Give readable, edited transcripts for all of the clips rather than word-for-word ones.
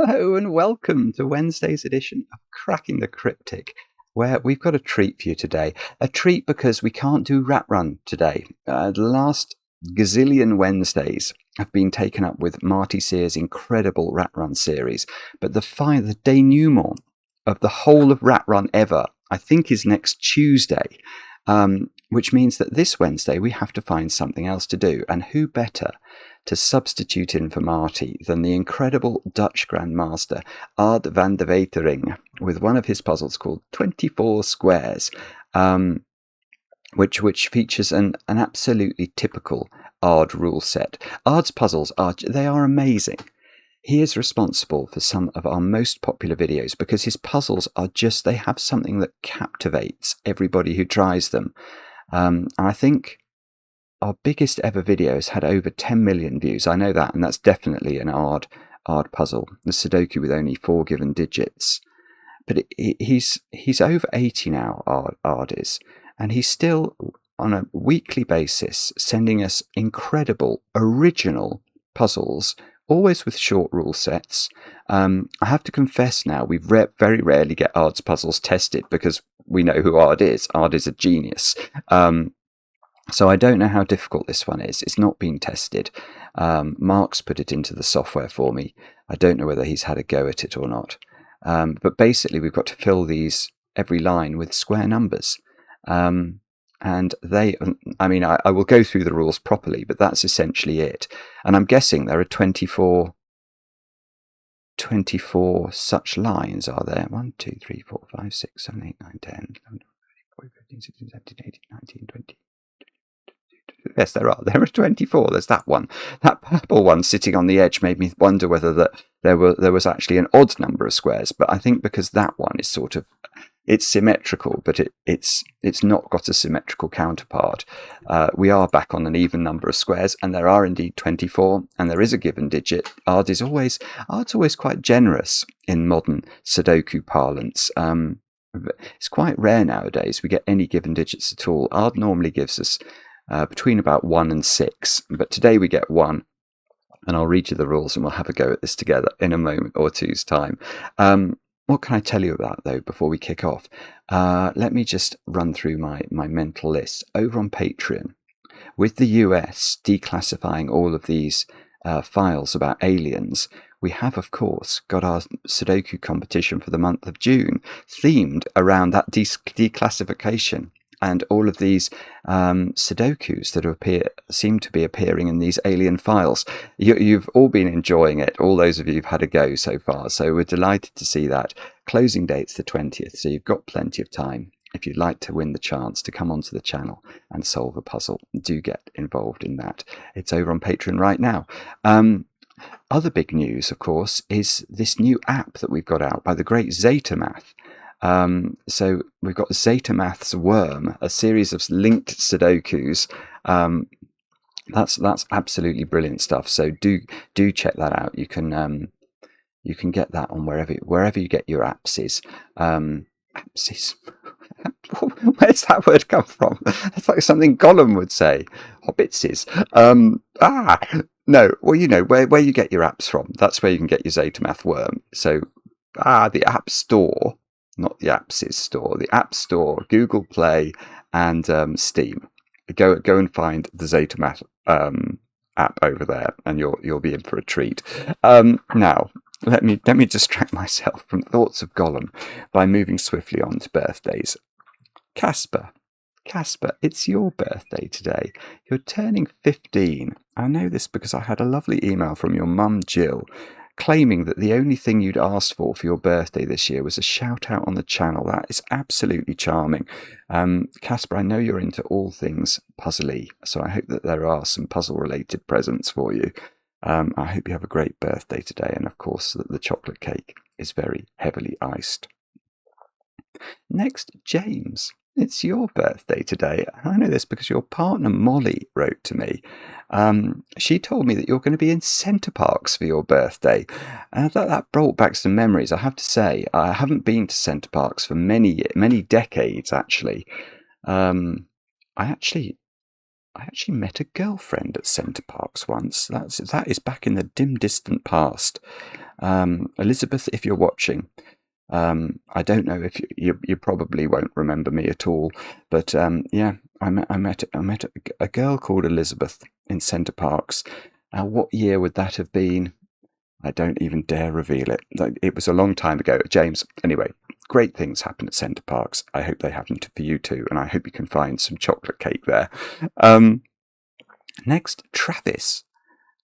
Hello and welcome to Wednesday's edition of Cracking the Cryptic, where we've got a treat for you today. A treat because we can't do Rat Run today. The last gazillion Wednesdays have been taken up with Marty Sears' incredible Rat Run series, but the denouement of the whole of Rat Run ever, I think, is next Tuesday, which means that this Wednesday we have to find something else to do, and who better to substitute in for Marty than the incredible Dutch Grandmaster Aide van de Wetering with one of his puzzles called 24 Squares, which features an absolutely typical Aide rule set. Aide's puzzles are amazing. He is responsible for some of our most popular videos because his puzzles are they have something that captivates everybody who tries them. And I think our biggest ever video has had over 10 million views. I know that, and that's definitely an Aide puzzle. The Sudoku with only 4 given digits. But he's over 80 now, Aide is, and he's still on a weekly basis sending us incredible, original puzzles, always with short rule sets. I have to confess now, we very rarely get Aide's puzzles tested because we know who Aide is. Aide is a genius. So I don't know how difficult this one is. It's not been tested. Mark's put it into the software for me. I don't know whether he's had a go at it or not. But basically, we've got to fill every line with square numbers. And I will go through the rules properly, but that's essentially it. And I'm guessing there are 24 such lines, are there? 1, 2, 3, 4, 5, 6, 7, 8, 9, 10, 11, 12, 13, 16, 17, 18, 19, 20. Yes, there are 24. There's that one. That purple one sitting on the edge made me wonder whether there was actually an odd number of squares. But I think because that one is it's symmetrical, but it's not got a symmetrical counterpart. We are back on an even number of squares, and there are indeed 24, and there is a given digit. Aide's always quite generous in modern Sudoku parlance. It's quite rare nowadays we get any given digits at all. Aide normally gives us between about 1 and 6, but today we get 1, and I'll read you the rules and we'll have a go at this together in a moment or two's time. What can I tell you about, though, before we kick off? Let me just run through my mental list. Over on Patreon, with the US declassifying all of these files about aliens, we have, of course, got our Sudoku competition for the month of June themed around that declassification. And all of these Sudokus that seem to be appearing in these alien files. You've all been enjoying it, all those of you who've had a go so far, so we're delighted to see that. Closing date's the 20th, so you've got plenty of time. If you'd like to win the chance to come onto the channel and solve a puzzle, do get involved in that. It's over on Patreon right now. Other big news, of course, is this new app that we've got out by the great Zetamath. So we've got Zetamath's Worm, a series of linked Sudokus. That's absolutely brilliant stuff. So do check that out. You can get that on wherever you get your apps. Apps. Where's that word come from? It's like something Gollum would say. Hobbitses. No. Well, you know where you get your apps from. That's where you can get your Zetamath Worm. So the App Store. Not the Apps store, the App Store, Google Play, and Steam. Go and find the Zetamath app over there, and you'll be in for a treat. Now, let me distract myself from thoughts of Gollum by moving swiftly on to birthdays. Casper, it's your birthday today. You're turning 15. I know this because I had a lovely email from your mum, Jill, claiming that the only thing you'd asked for your birthday this year was a shout out on the channel. That is absolutely charming. Casper, I know you're into all things puzzly, so I hope that there are some puzzle related presents for you. I hope you have a great birthday today, and of course that the chocolate cake is very heavily iced. Next, James. It's your birthday today. I know this because your partner Molly wrote to me. She told me that you're going to be in Center Parcs for your birthday. And that brought back some memories. I have to say, I haven't been to Center Parcs for many decades, actually. I actually met a girlfriend at Center Parcs once. That is back in the dim, distant past. Elizabeth, if you're watching, I don't know if you probably won't remember me at all, but yeah, I met a girl called Elizabeth in Center Parcs. What year would that have been? I don't even dare reveal it. It was a long time ago. James, anyway, great things happen at Center Parcs. I hope they happen for you too, and I hope you can find some chocolate cake there. Next, Travis.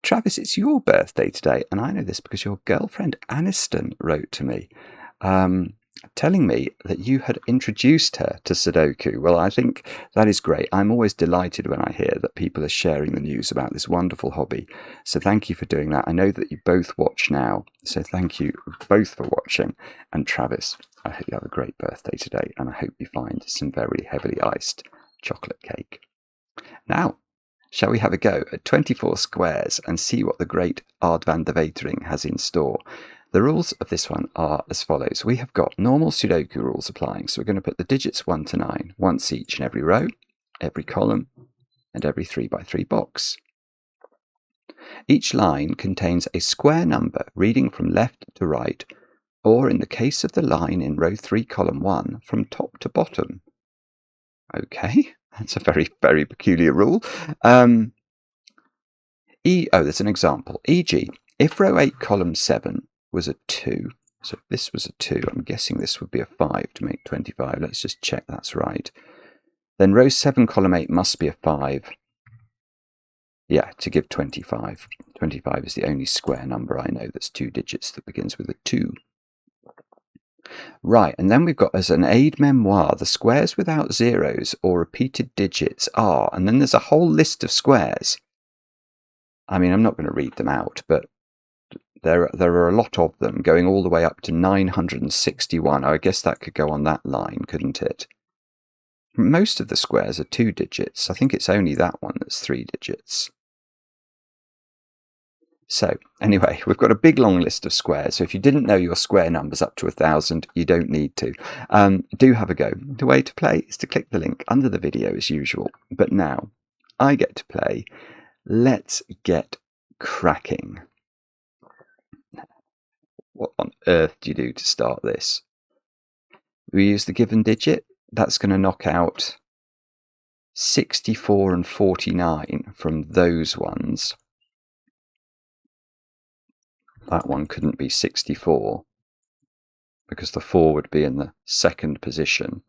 Travis, it's your birthday today, and I know this because your girlfriend Aniston wrote to me, telling me that you had introduced her to Sudoku. Well, I think that is great. I'm always delighted when I hear that people are sharing the news about this wonderful hobby. So thank you for doing that. I know that you both watch now, so thank you both for watching. And Travis, I hope you have a great birthday today, and I hope you find some very heavily iced chocolate cake. Now, shall we have a go at 24 squares and see what the great Aide van de Wetering has in store? The rules of this one are as follows. We have got normal Sudoku rules applying, so we're going to put the digits 1 to 9 once each in every row, every column, and every 3x3 box. Each line contains a square number reading from left to right, or in the case of the line in row 3, column 1, from top to bottom. Okay, that's a very, very peculiar rule. There's an example. E.g., if row 8, column 7 was a 2, so if this was a 2, I'm guessing this would be a 5 to make 25. Let's just check that's right. Then row 7, column 8 must be a 5. Yeah, to give 25. 25 is the only square number I know that's 2 digits that begins with a 2. Right, and then we've got as an aide memoire, the squares without zeros or repeated digits are, and then there's a whole list of squares. I mean, I'm not going to read them out, but there are a lot of them, going all the way up to 961. I guess that could go on that line, couldn't it? Most of the squares are 2 digits. I think it's only that one that's 3 digits. So, anyway, we've got a big long list of squares. So if you didn't know your square numbers up to 1,000, you don't need to. Do have a go. The way to play is to click the link under the video as usual. But now, I get to play. Let's get cracking. What on earth do you do to start this? We use the given digit. That's going to knock out 64 and 49 from those ones. That one couldn't be 64 because the 4 would be in the second position.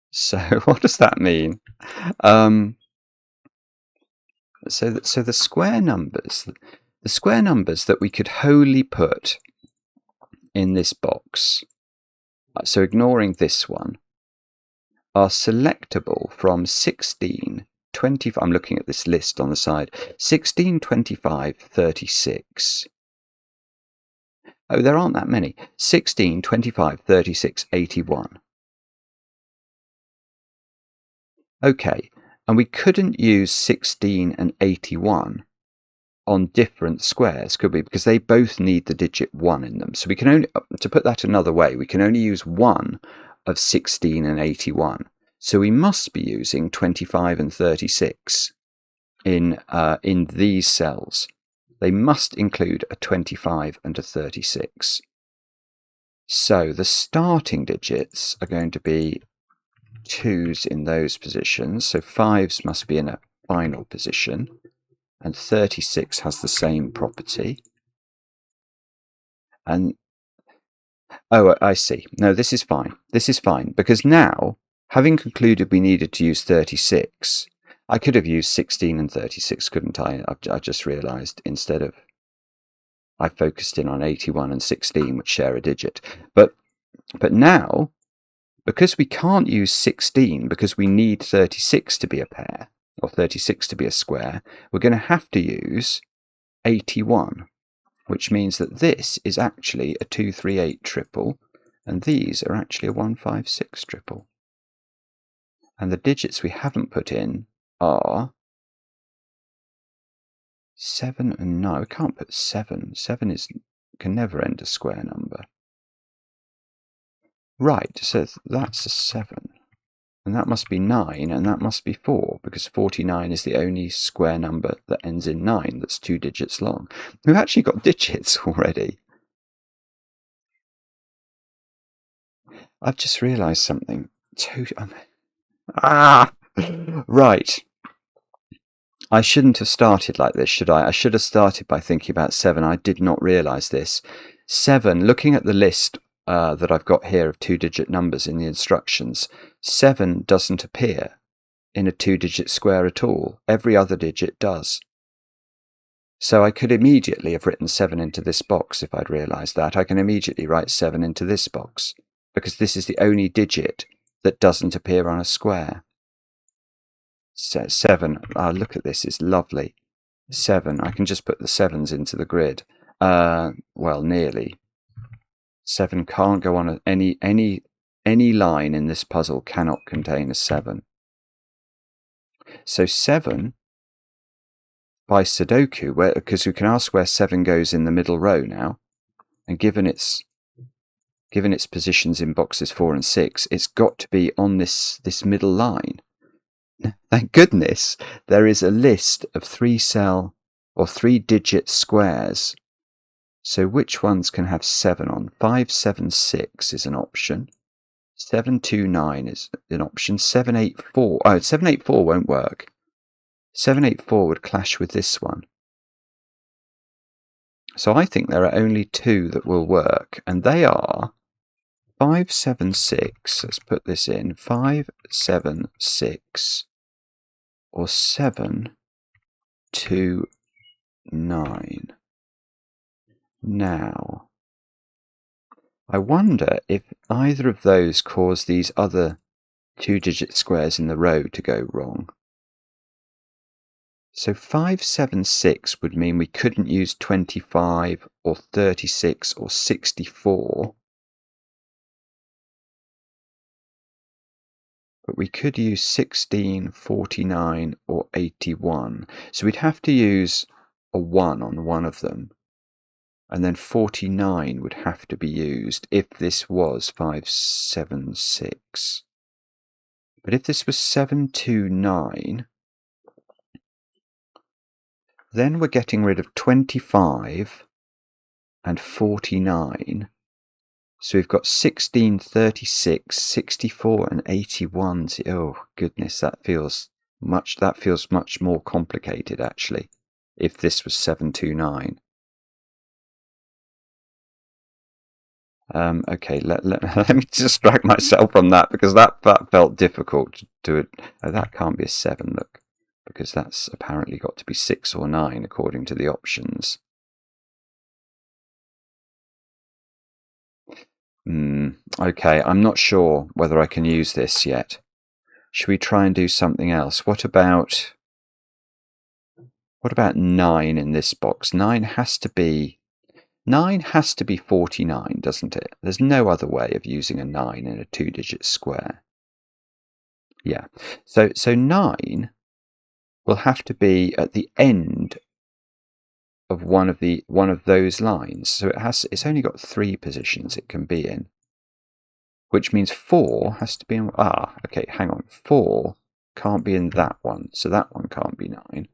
So what does that mean? So the square numbers that we could wholly put in this box, so ignoring this one, are selectable from 16, 20, I'm looking at this list on the side, 16, 25, 36. Oh, there aren't that many. 16, 25, 36, 81. Okay, and we couldn't use 16 and 81 on different squares, could we? Because they both need the digit 1 in them. So we can only, to put that another way, we can only use one of 16 and 81. So we must be using 25 and 36 in these cells. They must include a 25 and a 36. So the starting digits are going to be 2s in those positions. So 5s must be in a final position. And 36 has the same property. And, oh, I see. No, this is fine. This is fine. Because now, having concluded we needed to use 36, I could have used 16 and 36, couldn't I? I just realised instead of... I focused in on 81 and 16, which share a digit. But now, because we can't use 16 because we need 36 to be a pair, or 36 to be a square, we're going to have to use 81, which means that this is actually a 238 triple, and these are actually a 156 triple. And the digits we haven't put in are 7 and 9. We can't put 7. 7 can never end a square number. Right, so that's a 7. And that must be 9, and that must be 4, because 49 is the only square number that ends in 9 that's 2 digits long. We've actually got digits already. I've just realised something. Right. I shouldn't have started like this, should I? I should have started by thinking about 7. I did not realise this. 7, looking at the list that I've got here of 2-digit numbers in the instructions, 7 doesn't appear in a 2-digit square at all. Every other digit does. So I could immediately have written 7 into this box if I'd realised that. I can immediately write 7 into this box, because this is the only digit that doesn't appear on a square. So 7, look at this, it's lovely. 7, I can just put the 7s into the grid. Well, nearly. 7 can't go on any line in this puzzle cannot contain a 7. So 7 by Sudoku, because we can ask where 7 goes in the middle row now, and given its positions in boxes 4 and 6, it's got to be on this middle line. Thank goodness there is a list of 3-cell or 3-digit squares. So which ones can have 7 on? 576 is an option. 729 is an option. 784. Oh, 784 won't work. 784 would clash with this one. So I think there are only 2 that will work, and they are 576. Let's put this in. 576 or 729. Now, I wonder if either of those cause these other 2-digit squares in the row to go wrong. So 576 would mean we couldn't use 25 or 36 or 64. But we could use 16, 49 or 81. So we'd have to use a 1 on one of them. And then 49 would have to be used if this was 576. But if this was 729, then we're getting rid of 25 and 49. So we've got 16, 36, 64 and 81. Oh goodness, that feels much more complicated actually, if this was 729. Okay, let me distract myself from that, because that felt difficult to do it. Oh, that can't be a 7, look, because that's apparently got to be 6 or 9 according to the options. Okay, I'm not sure whether I can use this yet. Should we try and do something else? What about 9 in this box? 9 has to be 49, doesn't it? There's no other way of using a 9 in a 2-digit square. Yeah. So 9 will have to be at the end of one of those lines. So it's only got 3 positions it can be in, which means 4 has to be in. Okay, hang on. 4 can't be in that one, so that one can't be 9.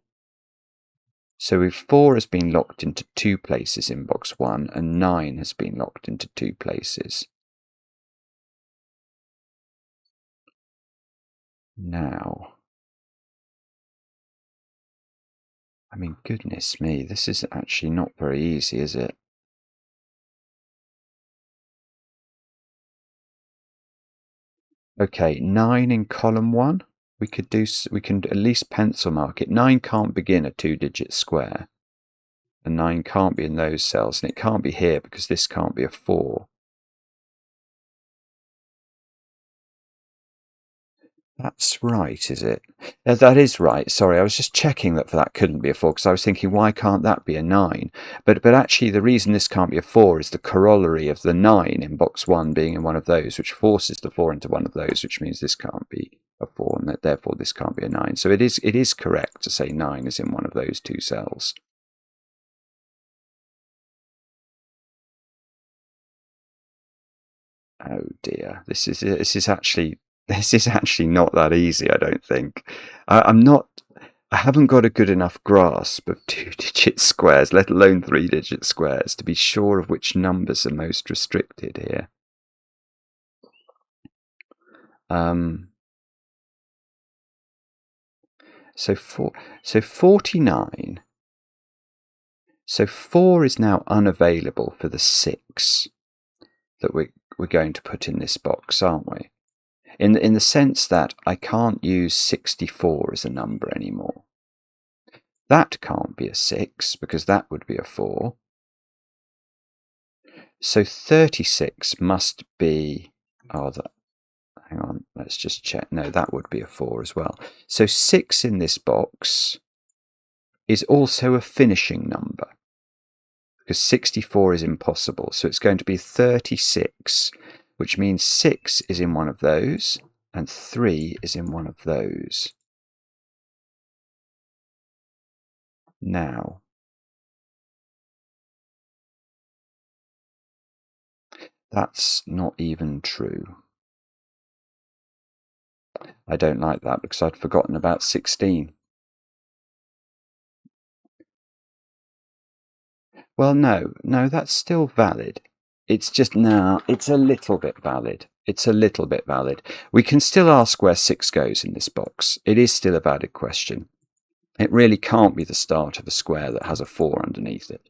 So if 4 has been locked into 2 places in box 1, and 9 has been locked into 2 places. Now, I mean, goodness me, this is actually not very easy, is it? Okay, 9 in column 1. We can at least pencil mark it. 9 can't begin a 2-digit square. And 9 can't be in those cells, and it can't be here because this can't be a 4. That's right, is it? That is right. Sorry, I was just checking that couldn't be a 4, because I was thinking, why can't that be a 9? But actually, the reason this can't be a 4 is the corollary of the 9 in box 1 being in one of those, which forces the 4 into one of those, which means this can't be a 4, and therefore this can't be a 9. So it is correct to say 9 is in one of those 2 cells. Oh dear, this is actually This is actually not that easy, I don't think. I haven't got a good enough grasp of 2-digit squares, let alone 3-digit squares, to be sure of which numbers are most restricted here. So 49. So 4 is now unavailable for the 6 that we're going to put in this box, aren't we? In the sense that I can't use 64 as a number anymore. That can't be a 6 because that would be a 4. So 36 must be, hang on, let's just check. No, that would be a 4 as well. So 6 in this box is also a finishing number because 64 is impossible. So it's going to be 36, which means 6 is in one of those and 3 is in one of those. Now, that's not even true. I don't like that because I'd forgotten about 16. Well, no, that's still valid. It's just now, it's a little bit valid. It's a little bit valid. We can still ask where 6 goes in this box. It is still a valid question. It really can't be the start of a square that has a 4 underneath it.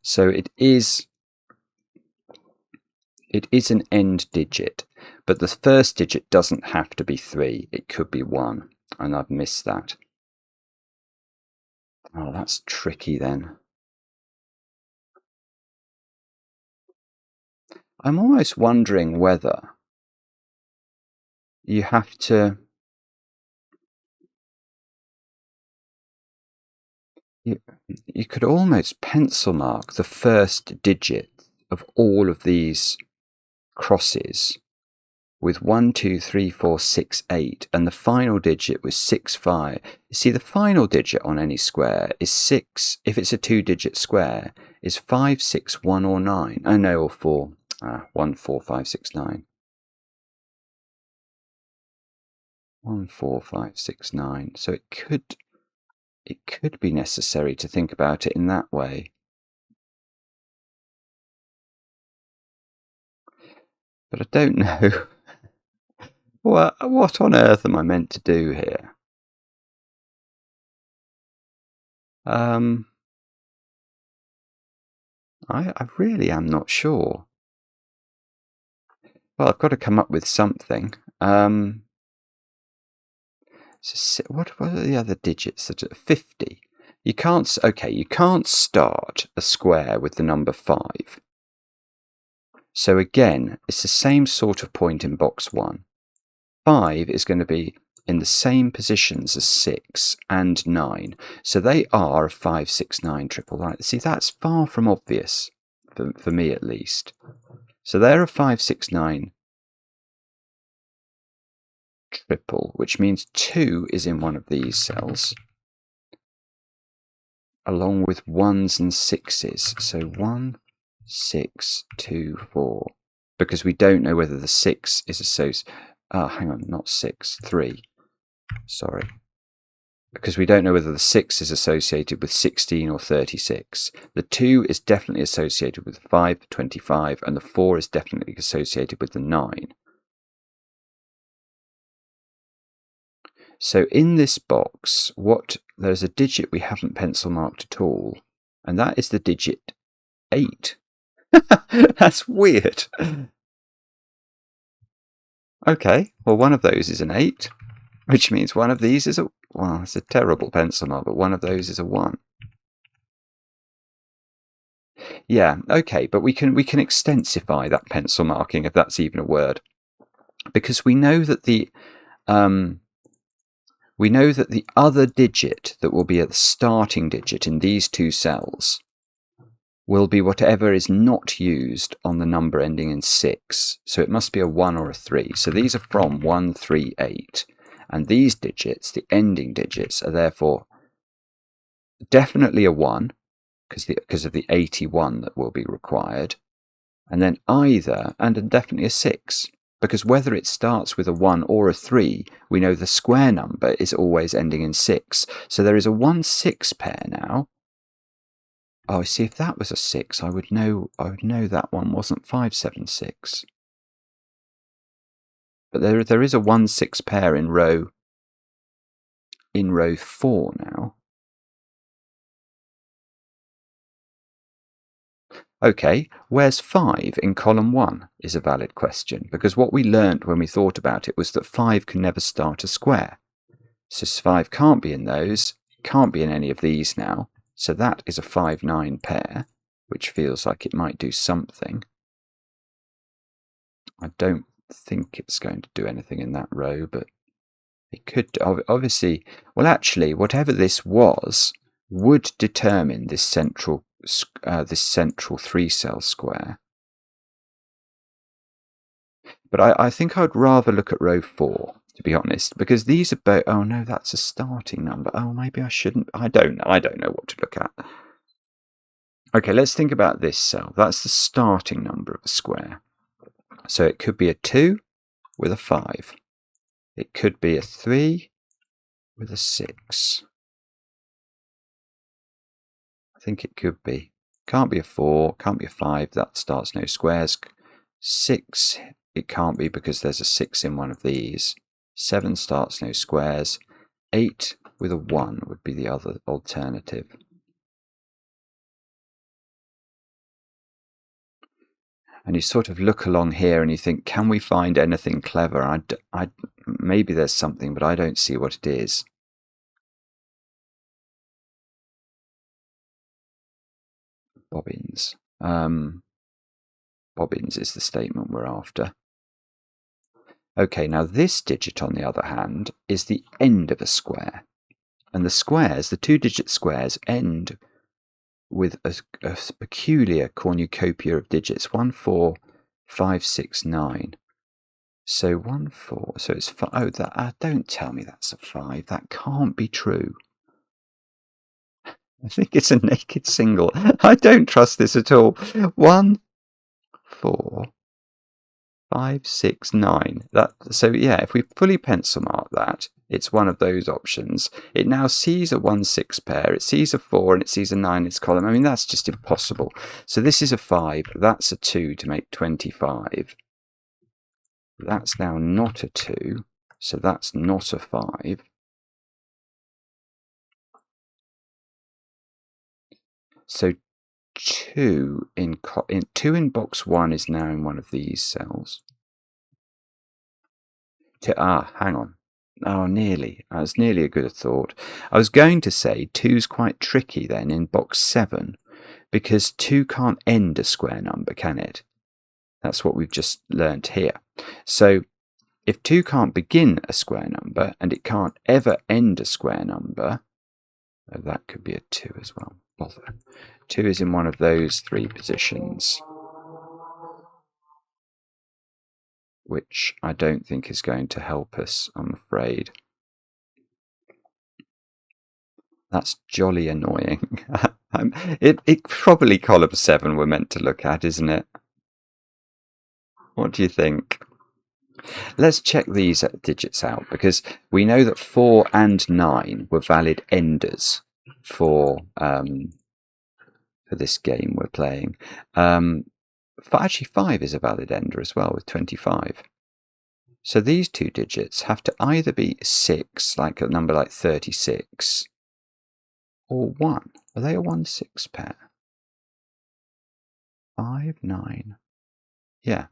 So it is an end digit, but the first digit doesn't have to be 3. It could be 1, and I've missed that. Oh, that's tricky then. I'm almost wondering whether you have to... You could almost pencil mark the first digit of all of these crosses with 1, 2, 3, 4, 6, 8, and the final digit was 6, 5. You see, the final digit on any square is 6. If it's a 2-digit square, is 5, 6, 1, or 9. Oh no, or 4. 1, 4, 5, 6, 9. 1, 4, 5, 6, 9. So it could be necessary to think about it in that way. But I don't know. What on earth am I meant to do here? I really am not sure. Well, I've got to come up with something. So what are the other digits that are 50? You can't start a square with the number 5. So again, it's the same sort of point in box 1. 5 is going to be in the same positions as 6 and 9. So they are a 5, 6, 9 triple line. See, that's far from obvious, for me at least. So they're a 5, 6, 9 triple, which means 2 is in one of these cells, along with 1s and 6s. So 1, 6, 2, 4. Because we don't know whether the 6 is associated... hang on, not 6, 3. Sorry. Because we don't know whether the 6 is associated with 16 or 36. The 2 is definitely associated with 5, 25, and the 4 is definitely associated with the 9. So in this box, there's a digit we haven't pencil marked at all, and that is the digit 8. That's weird. Okay, well, one of those is an 8, which means one of these is well, it's a terrible pencil mark, but one of those is a 1. Yeah, okay, but we can extensify that pencil marking, if that's even a word, because we know that the other digit that will be at the starting digit in these two cells will be whatever is not used on the number ending in 6. So it must be a 1 or a 3. So these are from 1, 3, 8. And these digits, the ending digits, are therefore definitely a 1, because of the 81 that will be required. And then and definitely a 6. because whether it starts with a 1 or a 3, we know the square number is always ending in 6. So there is a 1-6 pair now. Oh, see, if that was a 6, I would know that one wasn't 576. But there is a 1-6 pair in row 4 now. Okay, where's 5 in column 1 is a valid question, because what we learnt when we thought about it was that 5 can never start a square. So 5 can't be in those, can't be in any of these now. So that is a 5-9 pair, which feels like it might do something. I don't think it's going to do anything in that row, but it could do. Obviously, well, actually, whatever this was would determine this central 3-cell square. But I think I'd rather look at row 4, to be honest, because these are both. Oh no, that's a starting number. Oh, maybe I shouldn't. I don't know what to look at. Okay, let's think about this cell. That's the starting number of a square. So it could be a 2 with a 5. It could be a 3 with a 6. I think it could be. Can't be a 4, can't be a 5, that starts no squares. 6, it can't be because there's a 6 in one of these. 7 starts no squares. 8 with a 1 would be the other alternative. And you sort of look along here and you think, can we find anything clever? Maybe there's something, but I don't see what it is. Bobbins. Bobbins is the statement we're after. Okay, now this digit, on the other hand, is the end of a square. And the squares, the 2-digit squares, end with a peculiar cornucopia of digits. 1, 4, 5, 6, 9. So 1, 4. So it's 5. Oh, don't tell me that's a 5. That can't be true. I think it's a naked single. I don't trust this at all. 1, 4, 5, 6, 9. So yeah, if we fully pencil mark that, it's one of those options. It now sees a 1-6 pair, it sees a 4, and it sees a 9 in its column. I mean, that's just impossible. So this is a 5, that's a 2 to make 25. That's now not a 2, so that's not a 5. So 2 in box 1 is now in one of these cells. Hang on. Oh, nearly. That was nearly a good thought. I was going to say 2's quite tricky then in box 7, because 2 can't end a square number, can it? That's what we've just learnt here. So if 2 can't begin a square number and it can't ever end a square number, that could be a 2 as well. Bother. 2 is in one of those 3 positions, which I don't think is going to help us, I'm afraid. That's jolly annoying. It's probably column 7 we're meant to look at, isn't it? What do you think? Let's check these digits out, because we know that 4 and 9 were valid enders for this game we're playing. Actually, 5 is a valid ender as well with 25. So these 2 digits have to either be 6, like a number like 36, or 1. Are they a 1-6 pair? 5, 9. Yeah.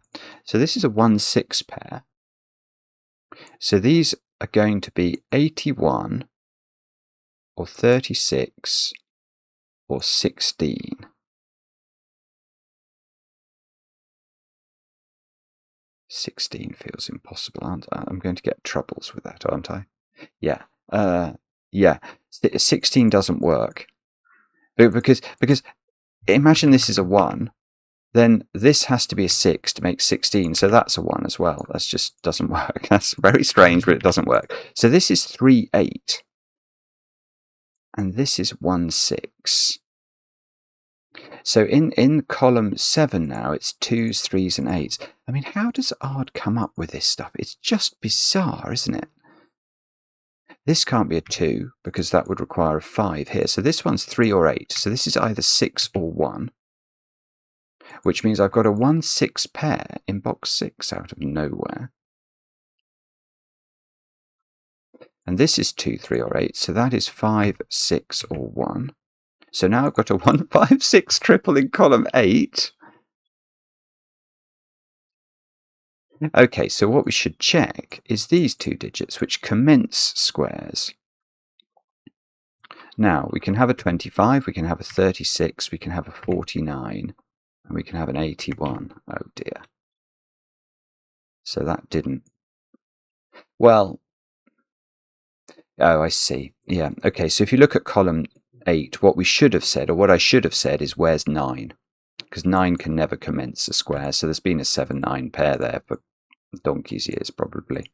So this is a 1-6 pair. So these are going to be 81, or 36, or 16. 16 feels impossible, aren't I? I'm going to get troubles with that, aren't I? Yeah. Yeah. 16 doesn't work. Because imagine this is a 1, then this has to be a 6 to make 16, so that's a 1 as well. That just doesn't work. That's very strange, but it doesn't work. So this is 3, 8. And this is 1, 6. So in column 7 now, it's 2s, 3s, and 8s. I mean, how does Ard come up with this stuff? It's just bizarre, isn't it? This can't be a 2, because that would require a 5 here. So this one's 3 or 8. So this is either 6 or 1, which means I've got a 1-6 pair in box 6 out of nowhere. And this is 2, 3, or 8, so that is 5, 6, or 1. So now I've got a 1, 5, 6 triple in column 8. Okay, so what we should check is these two digits, which commence squares. Now, we can have a 25, we can have a 36, we can have a 49, and we can have an 81. Oh dear. So that didn't... Well... Oh, I see. Yeah, okay, so if you look at column 8, what we should have said, or what I should have said, is where's 9? Because 9 can never commence a square, so there's been a 7-9 pair there for donkey's years, probably.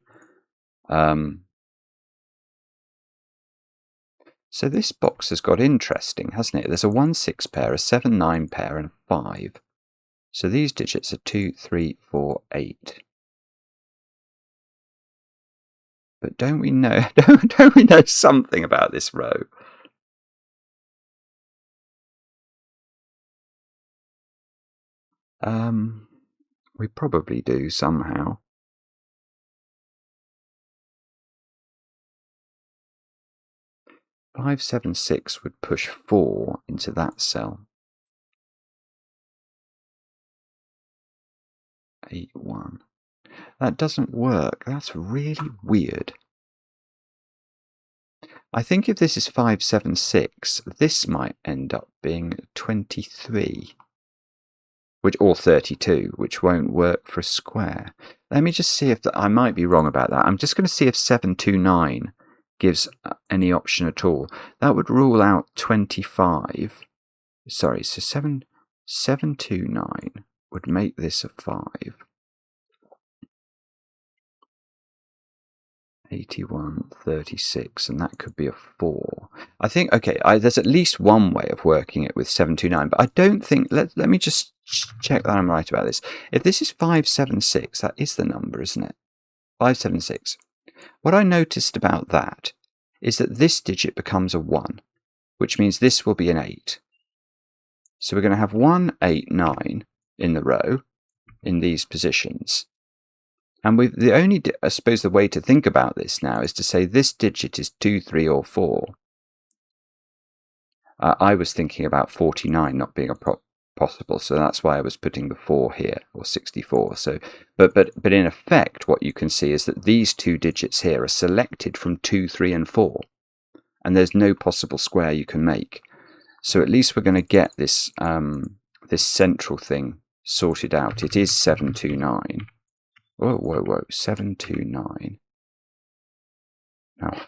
So this box has got interesting, hasn't it? There's a 1-6 pair, a 7-9 pair, and a 5. So these digits are 2, 3, 4, 8. But don't we know don't we know something about this row? We probably do somehow. Five, 7, 6 would push 4 into that cell. 8, 1. That doesn't work. That's really weird. I think if this is 5, 7, 6, this might end up being 23, or 32, which won't work for a square. Let me just see if I might be wrong about that. I'm just going to see if 729 gives any option at all. That would rule out 25. Sorry, so 729 would make this a 5. 81, 36, and that could be a 4. I think, okay, there's at least one way of working it with 729, but I don't think, let me just check that I'm right about this. If this is 576, that is the number, isn't it? 576. What I noticed about that is that this digit becomes a 1, which means this will be an 8. So we're going to have 1, 8, 9 in the row in these positions. And the only, I suppose, the way to think about this now is to say this digit is 2, 3, or 4. I was thinking about 49 not being possible, so that's why I was putting the 4 here, or 64. So, but in effect, what you can see is that these two digits here are selected from 2, 3, and 4, and there's no possible square you can make. So at least we're going to get this this central thing sorted out. It is 729. Whoa, whoa, whoa, 729. Now,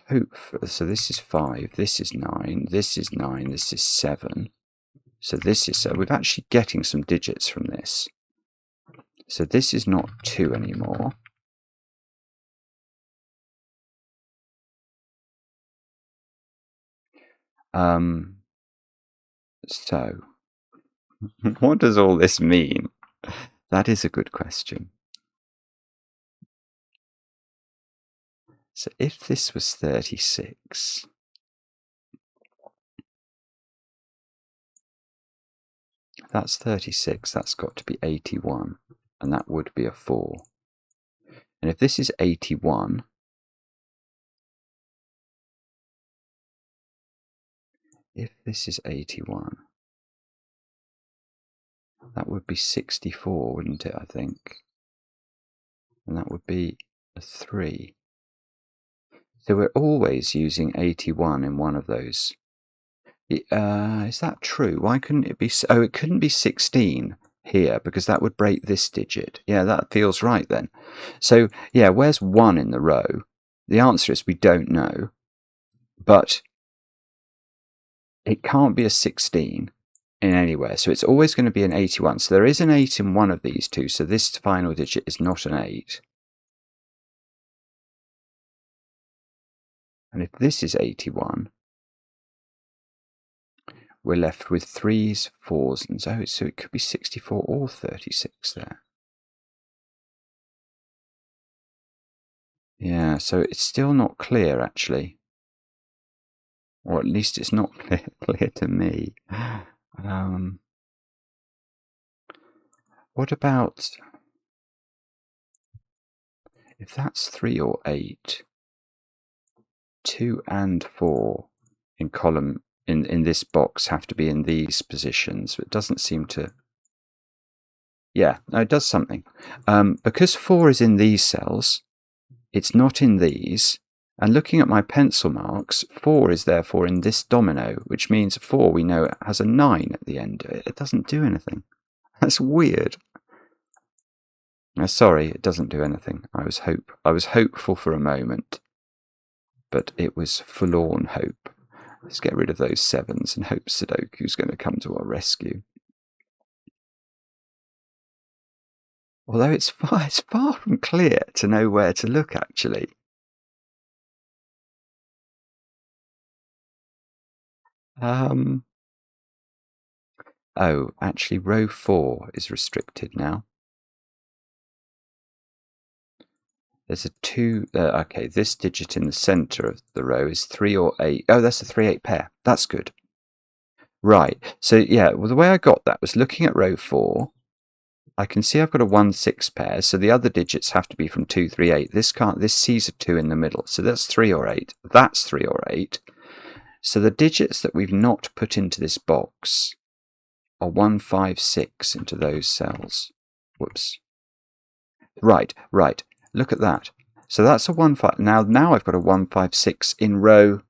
so this is 5, this is 9, this is 9, this is 7. So this is, we're actually getting some digits from this. So this is not 2 anymore. So, what does all this mean? That is a good question. So if this was 36, if that's 36, that's got to be 81, and that would be a 4. And if this is 81, if this is 81, that would be 64, wouldn't it, I think? And that would be a 3. So we're always using 81 in one of those. Is that true? Why couldn't it be... Oh, it couldn't be 16 here, because that would break this digit. Yeah, that feels right then. So, yeah, where's 1 in the row? The answer is we don't know. But it can't be a 16 in anywhere. So it's always going to be an 81. So there is an 8 in one of these two. So this final digit is not an 8. And if this is 81, we're left with 3s, 4s, and so it could be 64 or 36 there. Yeah, so it's still not clear, actually. Or at least it's not clear to me. What about if that's 3 or 8? 2 and 4 in column in this box have to be in these positions. It doesn't seem to. Yeah, no, it does something. Because 4 is in these cells, it's not in these. And looking at my pencil marks, 4 is therefore in this domino, which means 4 we know it has a 9 at the end. It doesn't do anything. That's weird. Sorry, it doesn't do anything. I was hopeful for a moment, but it was forlorn hope. Let's get rid of those 7s and hope Sudoku's going to come to our rescue. Although it's far from clear to know where to look, actually. Oh, actually, row 4 is restricted now. There's a 2. Okay, this digit in the center of the row is 3 or 8. Oh, that's a 3-8 pair. That's good. Right. So yeah, well, the way I got that was looking at row 4. I can see I've got a 1-6 pair, so the other digits have to be from 2, 3, 8. This sees a 2 in the middle, so that's 3 or 8. That's 3 or 8. So the digits that we've not put into this box are 1, 5, 6 into those cells. Whoops. Right. Look at that. So that's a 1, 5. Now I've got a 1, 5, 6 in row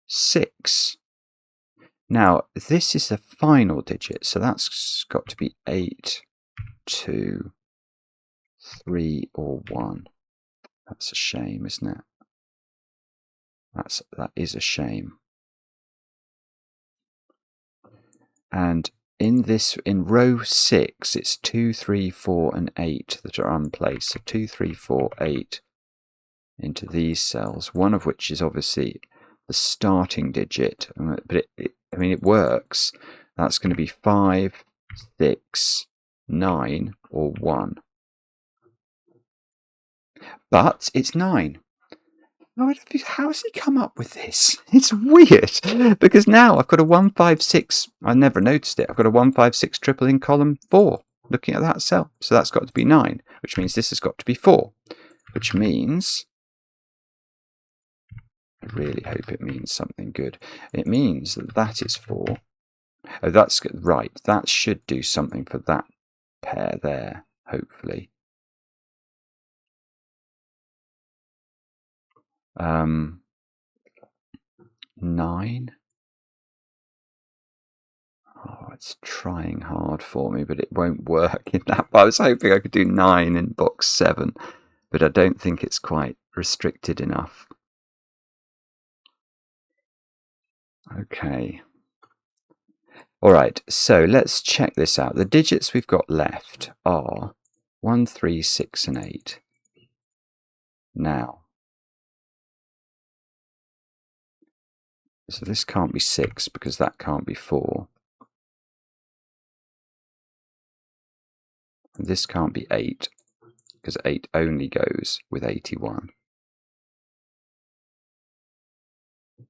6. Now this is the final digit, so that's got to be 8, 2, 3, or 1. That's a shame, isn't it? That is a shame. And in row 6, it's 2, 3, 4, and 8 that are unplaced. So 2, 3, 4, 8 into these cells, one of which is obviously the starting digit. But it works. That's going to be 5, 6, 9, or 1. But it's 9. How has he come up with this? It's weird, because now I've got a 1, 5, 6. I never noticed it. I've got a 1, 5, 6 triple in column 4, looking at that cell. So that's got to be 9, which means this has got to be 4, which means, I really hope it means something good. It means that is 4. Oh, that's good. Right. That should do something for that pair there, hopefully. 9. Oh, it's trying hard for me, but it won't work in that. I was hoping I could do 9 in box 7, but I don't think it's quite restricted enough. Okay. All right, so let's check this out. The digits we've got left are 1, 3, 6, and 8. Now, so this can't be 6 because that can't be 4. And this can't be 8 because 8 only goes with 81.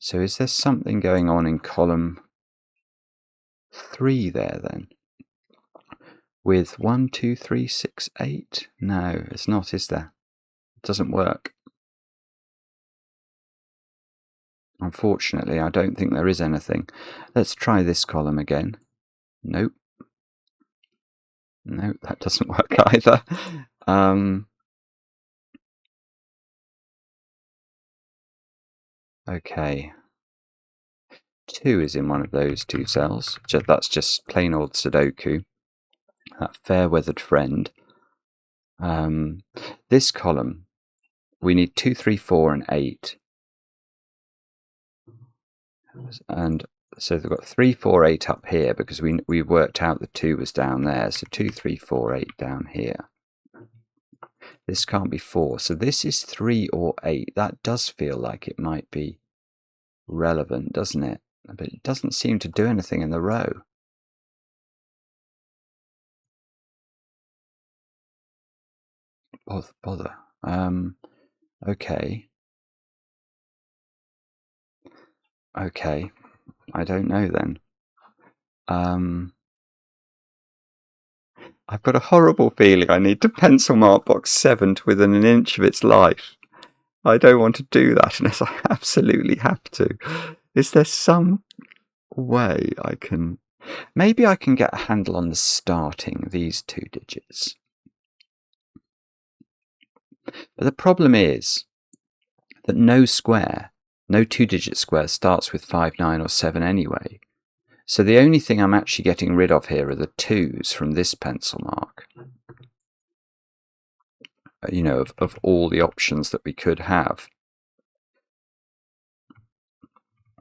So is there something going on in column 3 there then? With 1, 2, 3, 6, 8? No, it's not, is there? It doesn't work. Unfortunately, I don't think there is anything. Let's try this column again. Nope. No, that doesn't work either. Okay. 2 is in one of those 2 cells. That's just plain old Sudoku. That fair-weathered friend. This column, we need 2, 3, 4, and 8. And so they've got 3, 4, 8 up here because we worked out the 2 was down there. So 2, 3, 4, 8 down here. This can't be 4. So this is 3 or 8. That does feel like it might be relevant, doesn't it? but it doesn't seem to do anything in the row. Bother. Okay. Okay. I don't know then. I've got a horrible feeling I need to pencil mark box 7 to within an inch of its life. I don't want to do that unless I absolutely have to. Is there some way I can... Maybe I can get a handle on the starting, these 2 digits. But the problem is that no 2-digit square starts with 5, 9 or 7 anyway. So the only thing I'm actually getting rid of here are the 2s from this pencil mark. You know, of all the options that we could have,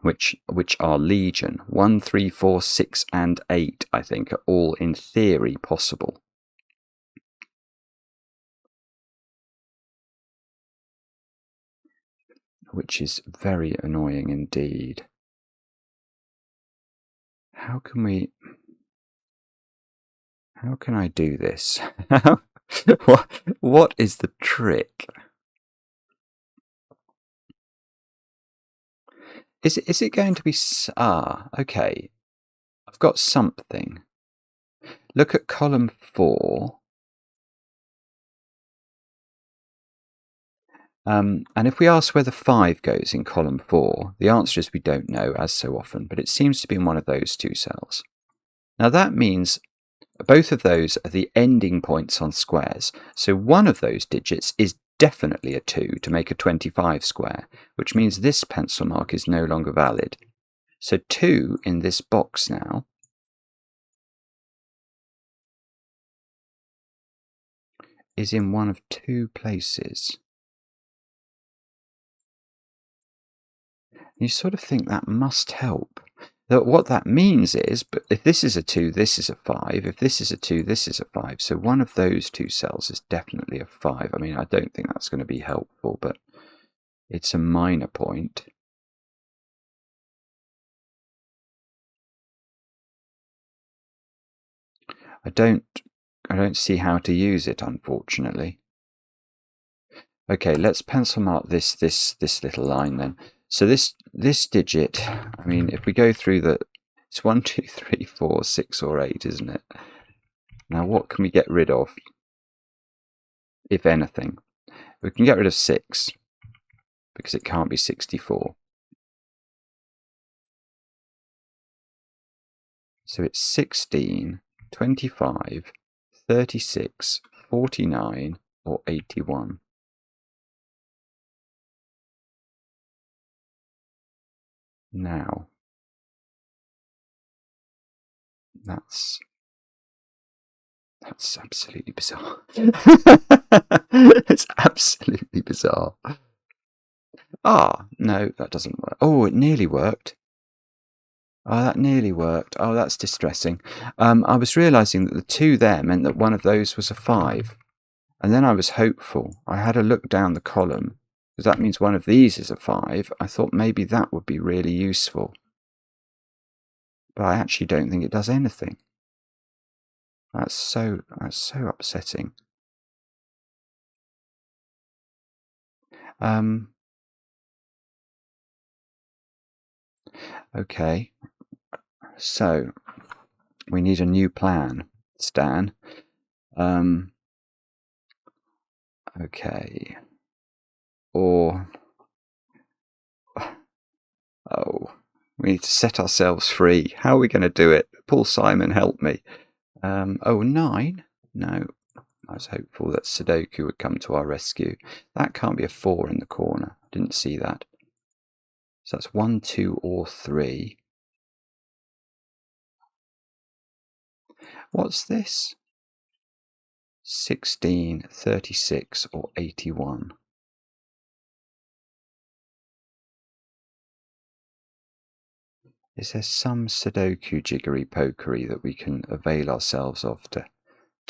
which are legion. 1, 3, 4, 6 and 8, I think, are all in theory possible. Which is very annoying indeed. How can I do this? What is the trick? Is it going to be... okay. I've got something. Look at column 4. And if we ask where the 5 goes in column 4, the answer is we don't know, as so often, but it seems to be in one of those 2 cells. Now that means both of those are the ending points on squares, so one of those digits is definitely a 2 to make a 25 square, which means this pencil mark is no longer valid. So 2 in this box now is in one of 2 places. You sort of think that must help. What that means is, but if this is a 2, this is a 5. If this is a 2, this is a 5. So one of those 2 cells is definitely a 5. I mean, I don't think that's going to be helpful, but it's a minor point. I don't see how to use it, unfortunately. Okay, let's pencil mark this little line then. So this digit, I mean, if we go through it's 1, 2, 3, 4, 6 or 8, isn't it? Now what can we get rid of, if anything? We can get rid of 6, because it can't be 64. So it's 16, 25, 36, 49 or 81. Now, that's absolutely bizarre. It's absolutely bizarre. No, that doesn't work. Oh, it nearly worked. Oh, that nearly worked. Oh, that's distressing. I was realising that the 2 there meant that one of those was a 5. And then I was hopeful. I had a look down the column, because that means one of these is a 5. I thought maybe that would be really useful. But I actually don't think it does anything. That's so upsetting. Okay. So, we need a new plan, Stan. Okay. Or... oh, we need to set ourselves free. How are we going to do it? Paul Simon, help me. 9? No. I was hopeful that Sudoku would come to our rescue. That can't be a 4 in the corner. Didn't see that. So that's 1, 2 or 3. What's this? 16, 36 or 81. Is there some Sudoku jiggery-pokery that we can avail ourselves of to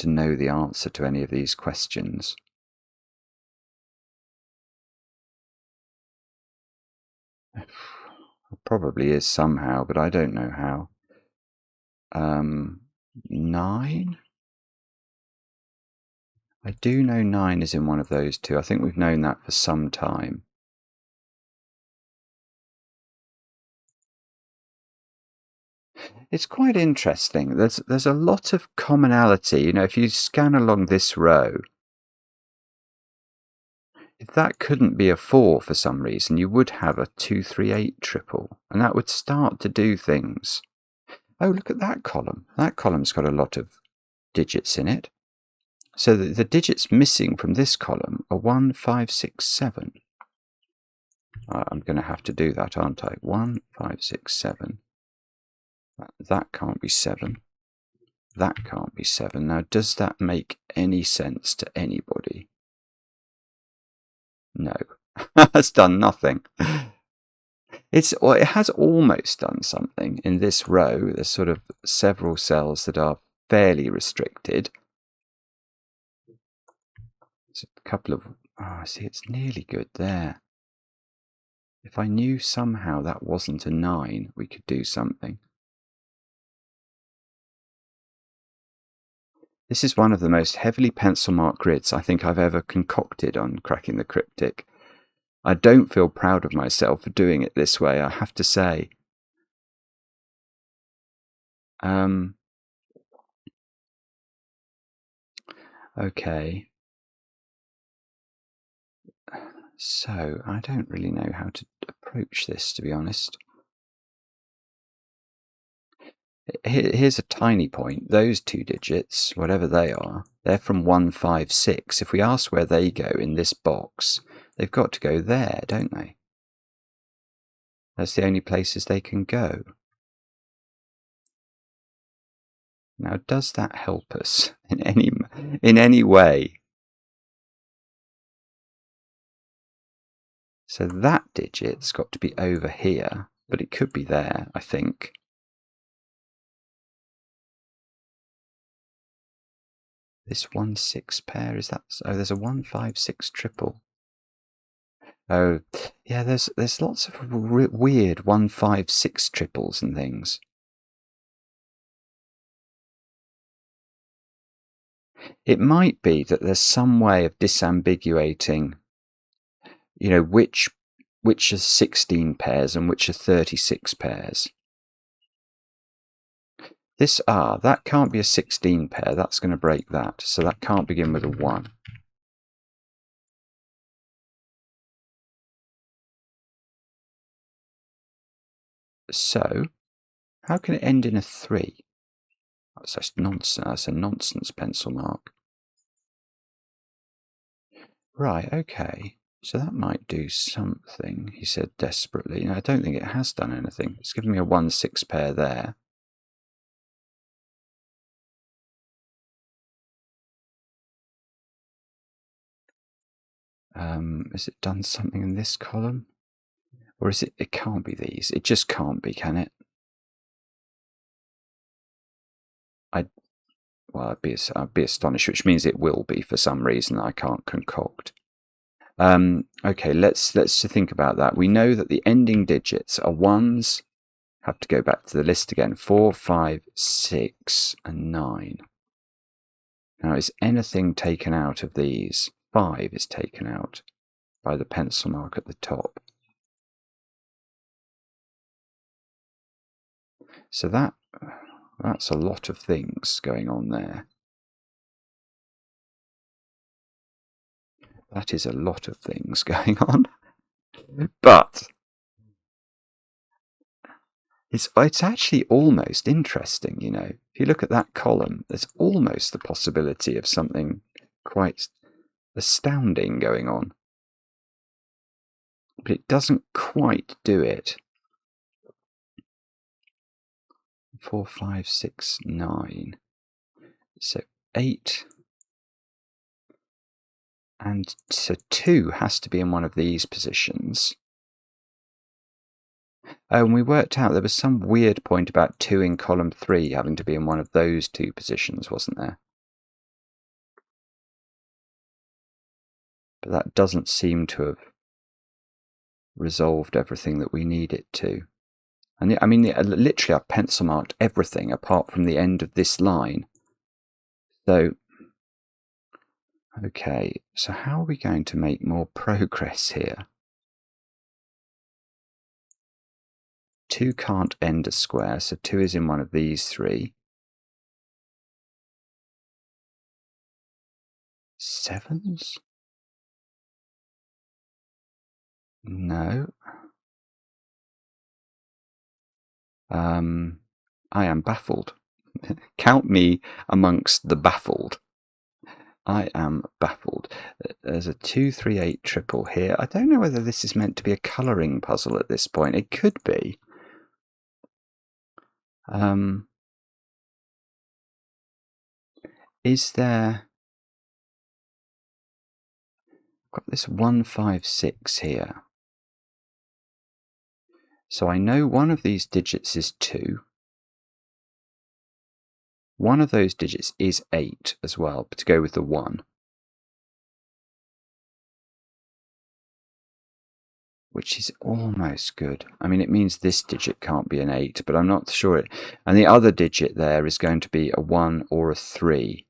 know the answer to any of these questions? Probably is somehow, but I don't know how. 9? I do know 9 is in one of those two. I think we've known that for some time. It's quite interesting. There's a lot of commonality. You know, if you scan along this row, if that couldn't be a 4 for some reason, you would have a 2, 3, 8 triple, and that would start to do things. Oh, look at that column. That column's got a lot of digits in it. So the digits missing from this column are 1, 5, 6, 7. I'm going to have to do that, aren't I? 1, 5, 6, 7. That can't be 7. That can't be 7. Now, does that make any sense to anybody? No. It's done nothing. Well, it has almost done something. In this row, there's sort of several cells that are fairly restricted. It's a couple of... Oh, see, it's nearly good there. If I knew somehow that wasn't a 9, we could do something. This is one of the most heavily pencil marked grids I think I've ever concocted on Cracking the Cryptic. I don't feel proud of myself for doing it this way, I have to say. Okay. So, I don't really know how to approach this, to be honest. Here's a tiny point. Those 2 digits, whatever they are, they're from 1, 5, 6. If we ask where they go in this box, they've got to go there, don't they? That's the only places they can go. Now, does that help us in any way? So that digit's got to be over here, but it could be there, I think. This 1, 6 pair, is that... Oh, there's a 1, 5, 6 triple. Oh, yeah, there's lots of weird 1, 5, 6 triples and things. It might be that there's some way of disambiguating, you know, which are 16 pairs and which are 36 pairs. This R, that can't be a 16 pair, that's going to break that, so that can't begin with a 1. So, how can it end in a 3? That's nonsense. That's a nonsense pencil mark. Right, okay. So that might do something, he said desperately. No, I don't think it has done anything. It's given me a 1, 6 pair there. Has it done something in this column? Or is it... It can't be these. It just can't be, can it? Well, I'd be astonished, which means it will be for some reason I can't concoct. Okay, let's think about that. We know that the ending digits are 1s. Have to go back to the list again. 4, 5, 6, and 9. Now, is anything taken out of these? 5 is taken out by the pencil mark at the top. So that's a lot of things going on there. That is a lot of things going on. But it's actually almost interesting, you know. If you look at that column, there's almost the possibility of something quite astounding going on. But it doesn't quite do it. 4, 5, 6, 9. So 8. And so 2 has to be in one of these positions. Oh, and we worked out there was some weird point about 2 in column 3 having to be in one of those 2 positions, wasn't there? But that doesn't seem to have resolved everything that we need it to. And I mean, literally I've pencil marked everything apart from the end of this line. So, okay, so how are we going to make more progress here? 2 can't end a square, so 2 is in one of these 3. 7s? No. I am baffled. Count me amongst the baffled. I am baffled. There's a 2, 3, 8 triple here. I don't know whether this is meant to be a colouring puzzle at this point. It could be. Is there... I've got this 1, 5, 6 here. So I know one of these digits is 2. One of those digits is 8 as well, to go with the 1. Which is almost good. I mean, it means this digit can't be an 8, but I'm not sure. And the other digit there is going to be a 1 or a 3.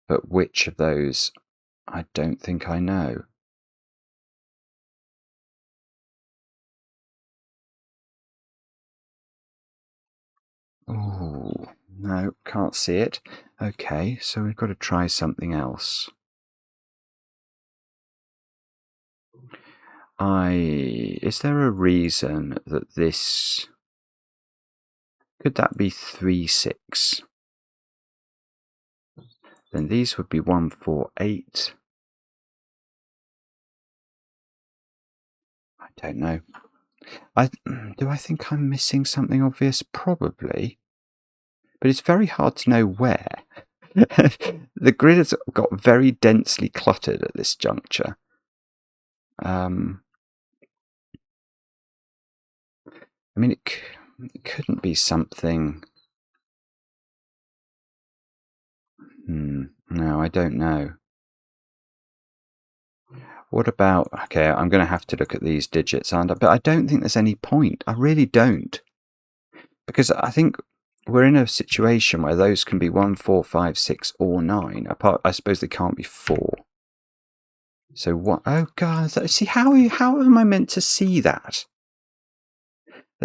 But which of those, I don't think I know. Oh, no, can't see it. Okay, so we've got to try something else. Is there a reason that this... Could that be 3, 6? Then these would be 1, 4, 8. I don't know. Do I think I'm missing something obvious? Probably. But it's very hard to know where. The grid has got very densely cluttered at this juncture. I mean, it couldn't be something... No, I don't know. What about... Okay, I'm going to have to look at these digits, aren't I? But I don't think there's any point. I really don't. Because I think we're in a situation where those can be 1, 4, 5, 6, or 9. Apart, I suppose they can't be 4. So what? Oh God! See, how am I meant to see that?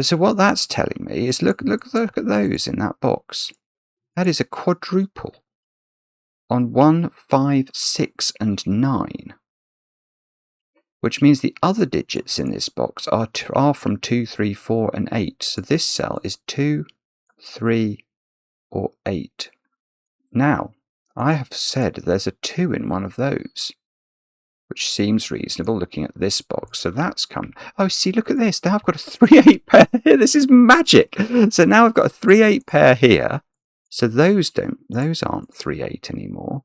So what that's telling me is look at those in that box. That is a quadruple on 1, 5, 6, and 9. Which means the other digits in this box are from 2, 3, 4, and 8. So this cell is 2, 3, or 8. Now, I have said there's a 2 in one of those, which seems reasonable looking at this box. So that's come... Oh, see, look at this. Now I've got a 3-8 pair here. This is magic. So now I've got a 3-8 pair here. So those aren't 3-8 anymore.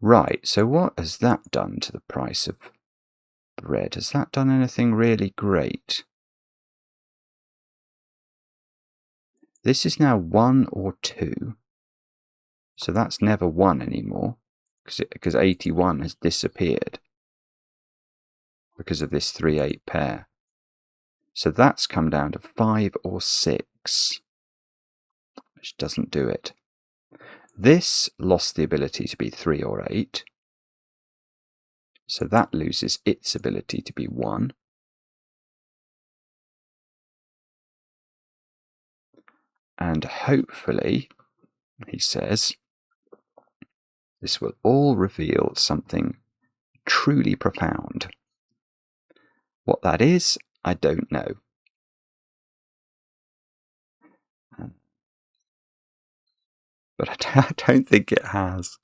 Right, so what has that done to the price of bread? Has that done anything really great? This is now 1 or 2. So that's never 1 anymore, because 81 has disappeared because of this 3-8 pair. So that's come down to 5 or 6, which doesn't do it. This lost the ability to be 3 or 8, so that loses its ability to be 1. And hopefully, he says, this will all reveal something truly profound. What that is, I don't know. But I don't think it has.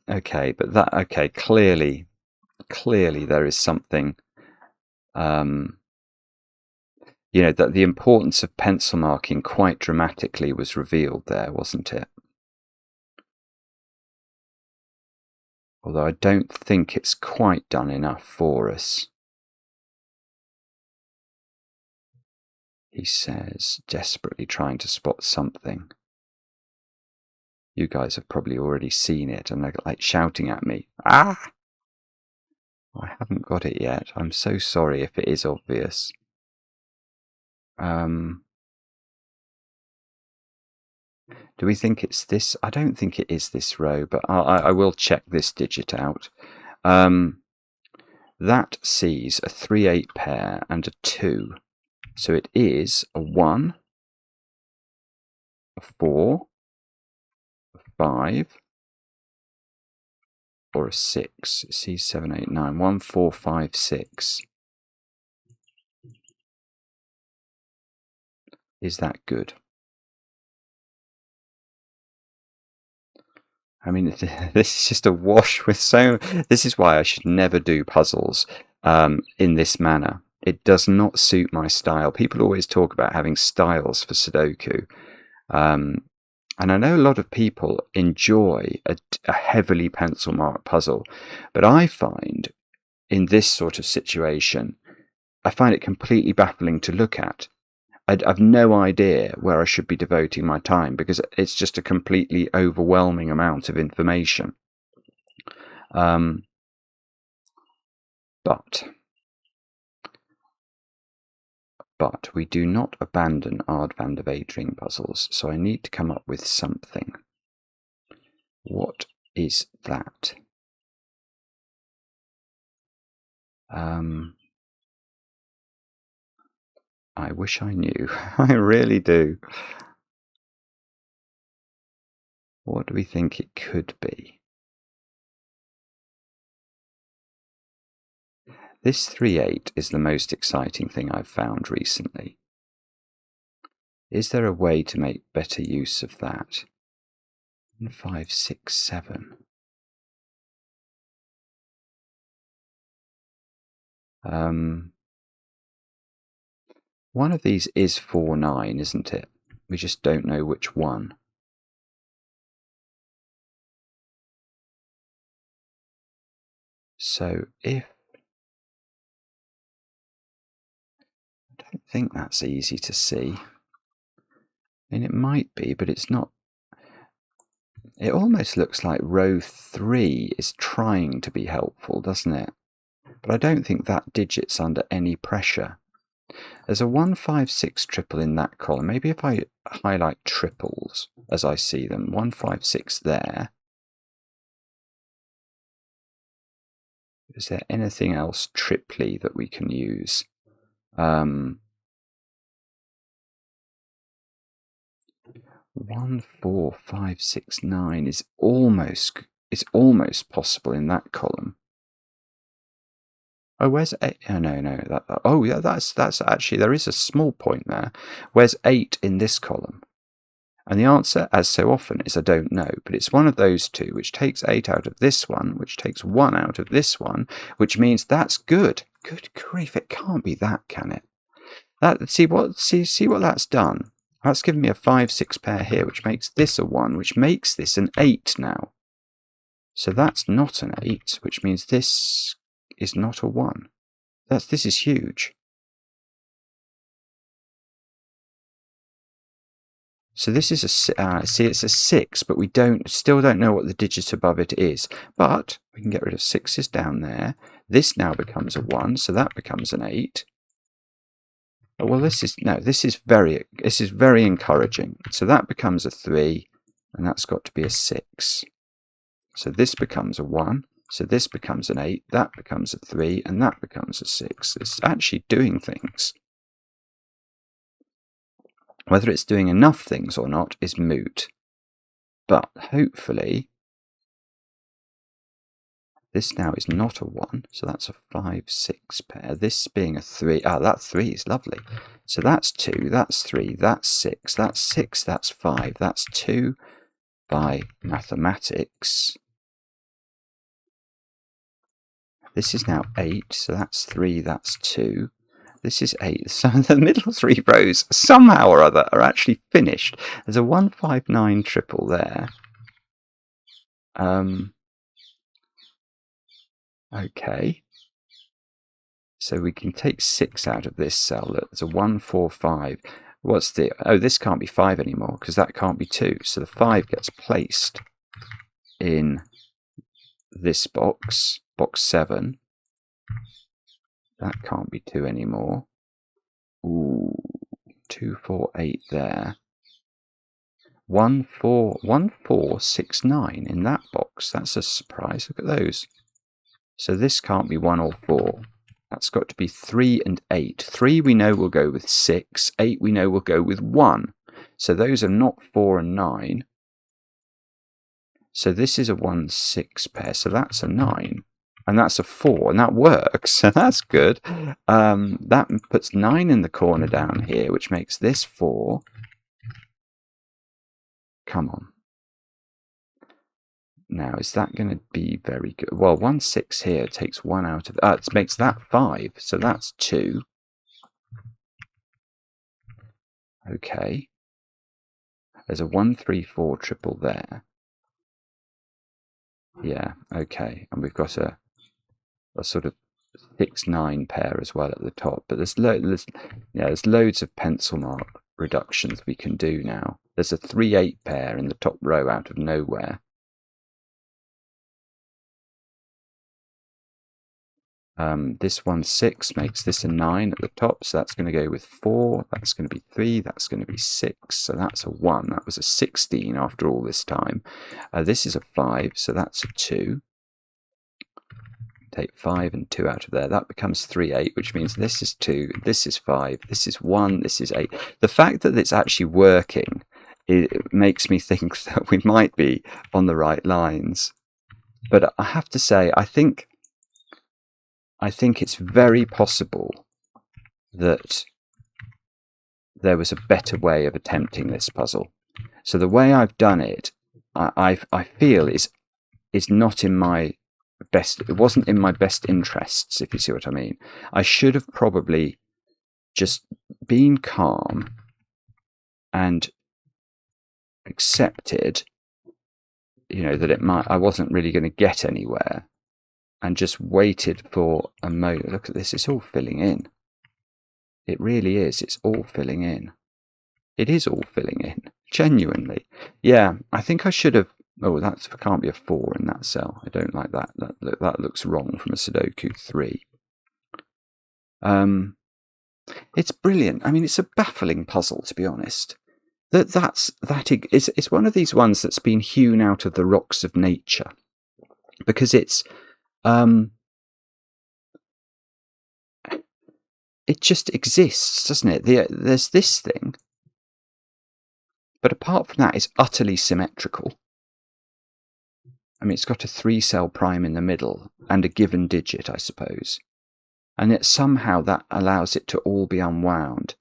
Okay, but clearly there is something, that the importance of pencil marking quite dramatically was revealed there, wasn't it? Although I don't think it's quite done enough for us. He says, desperately trying to spot something. You guys have probably already seen it and they're like shouting at me. Ah! I haven't got it yet. I'm so sorry if it is obvious. Do we think it's this? I don't think it is this row, but I will check this digit out. That sees a 3-8 pair and a 2. So it is a 1, a 4, a 5, or a 6. It sees 7, 8, 9. 1, 4, 5, 6. Is that good? I mean, this is just a wash with so... This is why I should never do puzzles in this manner. It does not suit my style. People always talk about having styles for Sudoku. And I know a lot of people enjoy a heavily pencil marked puzzle. But I find, in this sort of situation, I find it completely baffling to look at. I've no idea where I should be devoting my time because it's just a completely overwhelming amount of information. But we do not abandon Ard van der Wetering puzzles, so I need to come up with something. What is that? I wish I knew. I really do. What do we think it could be? This 3-8 is the most exciting thing I've found recently. Is there a way to make better use of that? 5, 6, 7. One of these is 4, 9, isn't it? We just don't know which one. So if... I don't think that's easy to see. I mean, it might be, but it's not. It almost looks like row 3 is trying to be helpful, doesn't it? But I don't think that digit's under any pressure. There's a 1, 5, 6 triple in that column. Maybe if I highlight triples as I see them. 1, 5, 6 there. Is there anything else triply that we can use? 1, 4, 5, 6, 9 is almost possible in that column. Oh, where's 8? Oh, no. Oh, yeah, that's actually, there is a small point there. Where's 8 in this column? And the answer, as so often, is I don't know. But it's one of those two, which takes 8 out of this one, which takes 1 out of this one, which means that's good. Good grief, it can't be that, can it? See what that's done? That's given me a 5, 6 pair here, which makes this a 1, which makes this an 8 now. So that's not an 8, which means this is not a 1. This is huge. So this is it's a 6, but we still don't know what the digit above it is. But we can get rid of 6s down there. This now becomes a 1, so that becomes an 8. Well, this is very encouraging. So that becomes a 3, and that's got to be a 6. So this becomes a 1. So this becomes an 8, that becomes a 3, and that becomes a 6. It's actually doing things. Whether it's doing enough things or not is moot. But hopefully, this now is not a 1, so that's a 5, 6 pair. This being a 3, that 3 is lovely. So that's 2, that's 3, that's 6, that's 6, that's 5, that's 2 by mathematics. This is now 8, so that's 3, that's 2. This is 8. So the middle 3 rows, somehow or other, are actually finished. There's a 1, 5, 9 triple there. Okay. So we can take 6 out of this cell. There's a 1, 4, 5. What's the... Oh, this can't be 5 anymore, because that can't be 2. So the 5 gets placed in this box, box 7. That can't be 2 anymore. Ooh, 2, 4, 8 there. 1, 4, 1, 4, 6, 9 in that box. That's a surprise. Look at those. So this can't be 1 or 4. That's got to be 3 and 8. 3 we know will go with 6. 8 we know will go with 1. So those are not 4 and 9. So this is a 1, 6 pair. So that's a 9. And that's a 4. And that works. So that's good. That puts 9 in the corner down here, which makes this 4. Come on. Now, is that going to be very good? Well, 1, 6 here takes 1 out of... it makes that 5, so that's 2. Okay. There's a 1, 3, 4 triple there. Yeah, okay. And we've got a sort of 6, 9 pair as well at the top. But there's loads of pencil mark reductions we can do now. There's a 3, 8 pair in the top row out of nowhere. This 1, 6 makes this a 9 at the top, so that's going to go with 4, that's going to be 3, that's going to be 6, so that's a 1. That was a 16 after all this time. This is a 5, so that's a 2. Take 5 and 2 out of there. That becomes 3, 8, which means this is 2, this is 5, this is 1, this is 8. The fact that it's actually working, it makes me think that we might be on the right lines. But I have to say, I think it's very possible that there was a better way of attempting this puzzle. So the way I've done it, I feel is not in my best. It wasn't in my best interests, if you see what I mean. I should have probably just been calm and accepted, that I wasn't really going to get anywhere. And just waited for a moment. Look at this, it's all filling in. It really is, it's all filling in. It is all filling in, genuinely. Yeah, I think I should have... Oh, that can't be a 4 in that cell. I don't like that. That looks wrong from a Sudoku 3. It's brilliant. I mean, it's a baffling puzzle, to be honest. It's one of these ones that's been hewn out of the rocks of nature. Because it's... it just exists, doesn't it? There's this thing, but apart from that, it's utterly symmetrical. I mean, it's got a 3-cell prime in the middle and a given digit, I suppose, and yet somehow that allows it to all be unwound.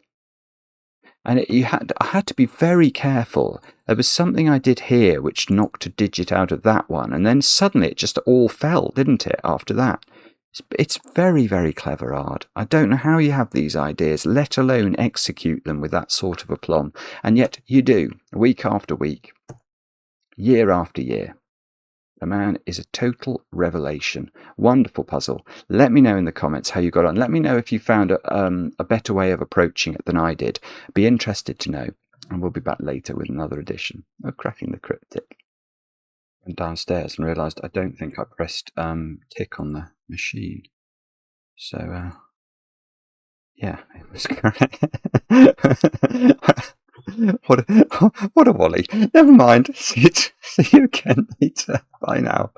And I had to be very careful. There was something I did here which knocked a digit out of that one, and then suddenly it just all fell, didn't it, after that? It's very, very clever art. I don't know how you have these ideas, let alone execute them with that sort of aplomb. And yet you do, week after week, year after year. The man is a total revelation. Wonderful puzzle. Let me know in the comments how you got on. Let me know if you found a better way of approaching it than I did. Be interested to know. And we'll be back later with another edition of Cracking the Cryptic. Went downstairs and realised I don't think I pressed tick on the machine. So, yeah, it was correct. What a wally. Never mind. See you again later. Bye now.